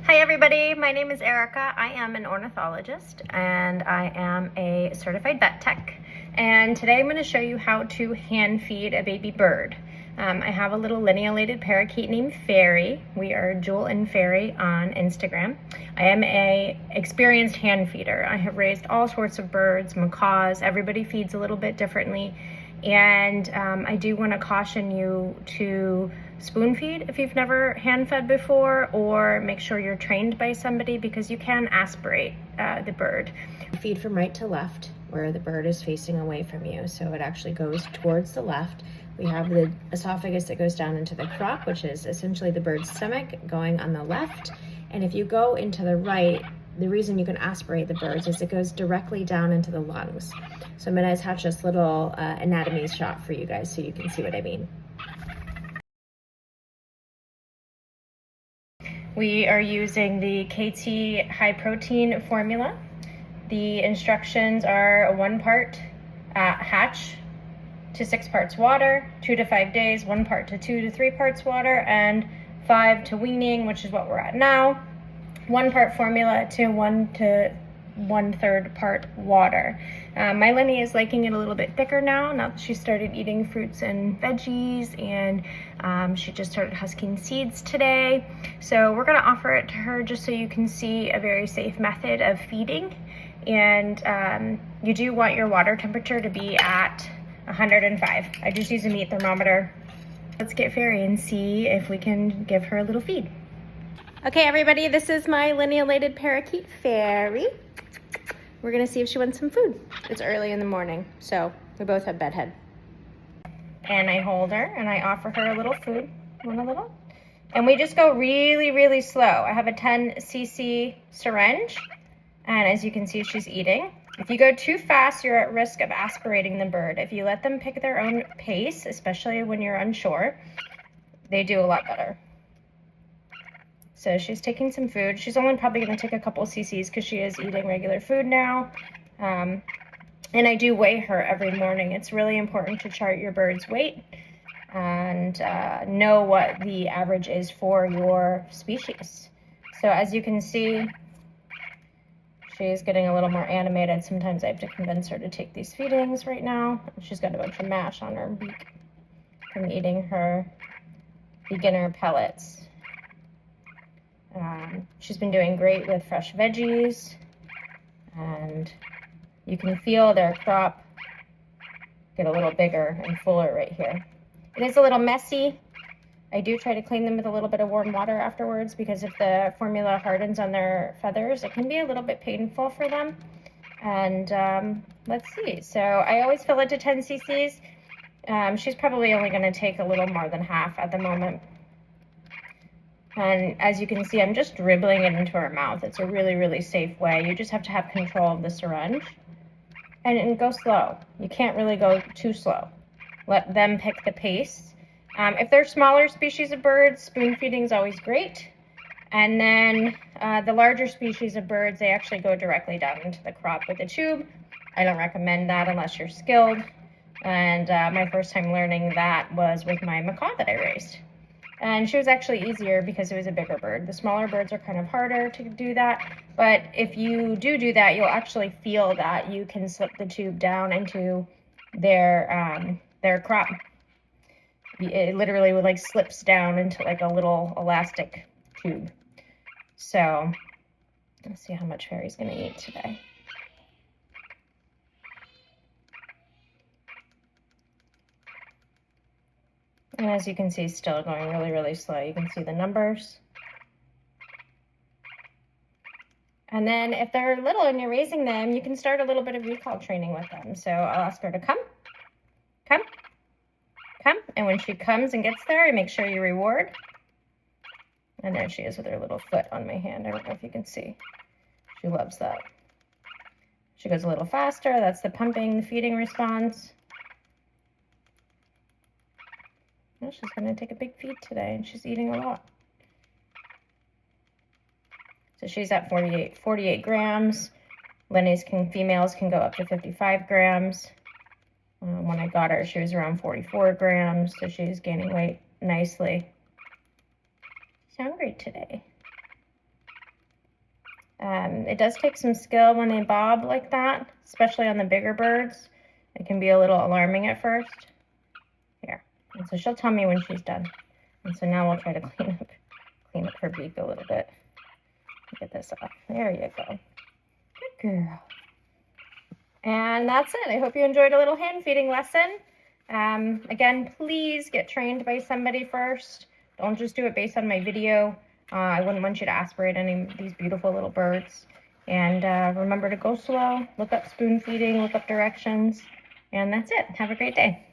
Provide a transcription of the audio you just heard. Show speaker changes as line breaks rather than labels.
Hi everybody, my name is Erica. I am an ornithologist and I am a certified vet tech. And today I'm going to show you how to hand feed a baby bird. I have a little lineolated parakeet named Fairy. We are Jewel and Fairy on Instagram. I am a experienced hand feeder. I have raised all sorts of birds, macaws. Everybody feeds a little bit differently. And I do want to caution you to spoon feed if you've never hand fed before, or make sure you're trained by somebody because you can aspirate the bird. Feed from right to left where the bird is facing away from you, so it actually goes towards the left. We have the esophagus that goes down into the crop, which is essentially the bird's stomach, going on the left. And if you go into the right, the reason you can aspirate the birds is it goes directly down into the lungs. So I'm going to attach this little anatomy shot for you guys so you can see what I mean. We are using the KT high protein formula. The instructions are 1 part hatch to 6 parts water, 2 to 5 days, 1 part to 2 to 3 parts water, and 5 to weaning, which is what we're at now. 1 part formula to 1 to 1/3 part water. My Linnie is liking it a little bit thicker now that she started eating fruits and veggies, and she just started husking seeds today. So we're going to offer it to her just so you can see a very safe method of feeding. And you do want your water temperature to be at 105. I just use a meat thermometer. Let's get Fairy and see if we can give her a little feed. Okay, everybody, this is my lineolated parakeet, Fairy. We're gonna see if she wants some food. It's early in the morning, so we both have bedhead. And I hold her and I offer her a little food, want a little? And we just go really, really slow. I have a 10 cc syringe, and as you can see, she's eating. If you go too fast, you're at risk of aspirating the bird. If you let them pick their own pace, especially when you're unsure, they do a lot better. So she's taking some food. She's only probably going to take a couple cc's because she is eating regular food now. And I do weigh her every morning. It's really important to chart your bird's weight and know what the average is for your species. So as you can see, she's getting a little more animated. Sometimes I have to convince her to take these feedings right now. She's got a bunch of mash on her beak from eating her beginner pellets. She's been doing great with fresh veggies, and you can feel their crop get a little bigger and fuller right here. It is a little messy. I do try to clean them with a little bit of warm water afterwards, because if the formula hardens on their feathers, it can be a little bit painful for them. And let's see. So I always fill it to 10 cc's. She's probably only going to take a little more than half at the moment. And as you can see, I'm just dribbling it into her mouth. It's a really, really safe way. You just have to have control of the syringe and go slow. You can't really go too slow. Let them pick the pace. If they're smaller species of birds, spoon feeding is always great. And then the larger species of birds, they actually go directly down into the crop with a tube. I don't recommend that unless you're skilled. And my first time learning that was with my macaw that I raised. And she was actually easier because it was a bigger bird. The smaller birds are kind of harder to do that, but if you do that, you'll actually feel that you can slip the tube down into their crop. It literally like slips down into like a little elastic tube. So let's see how much Fairy's gonna eat today. And as you can see, still going really, really slow. You can see the numbers. And then if they're little and you're raising them, you can start a little bit of recall training with them. So I'll ask her to come, come, come. And when she comes and gets there, I make sure you reward. And there she is with her little foot on my hand. I don't know if you can see. She loves that. She goes a little faster. That's the pumping, the feeding response. Well, she's going to take a big feed today, and she's eating a lot. So she's at 48 grams. Linnie's females can go up to 55 grams. When I got her, she was around 44 grams, so she's gaining weight nicely. She's hungry today. It does take some skill when they bob like that, especially on the bigger birds. It can be a little alarming at first. Here. And so she'll tell me when she's done. And so now we'll try to clean up her beak a little bit. Get this off. There you go. Good girl. And that's it. I hope you enjoyed a little hand feeding lesson. Again, please get trained by somebody first. Don't just do it based on my video. I wouldn't want you to aspirate any of these beautiful little birds. And remember to go slow, look up spoon feeding, look up directions, and that's it. Have a great day.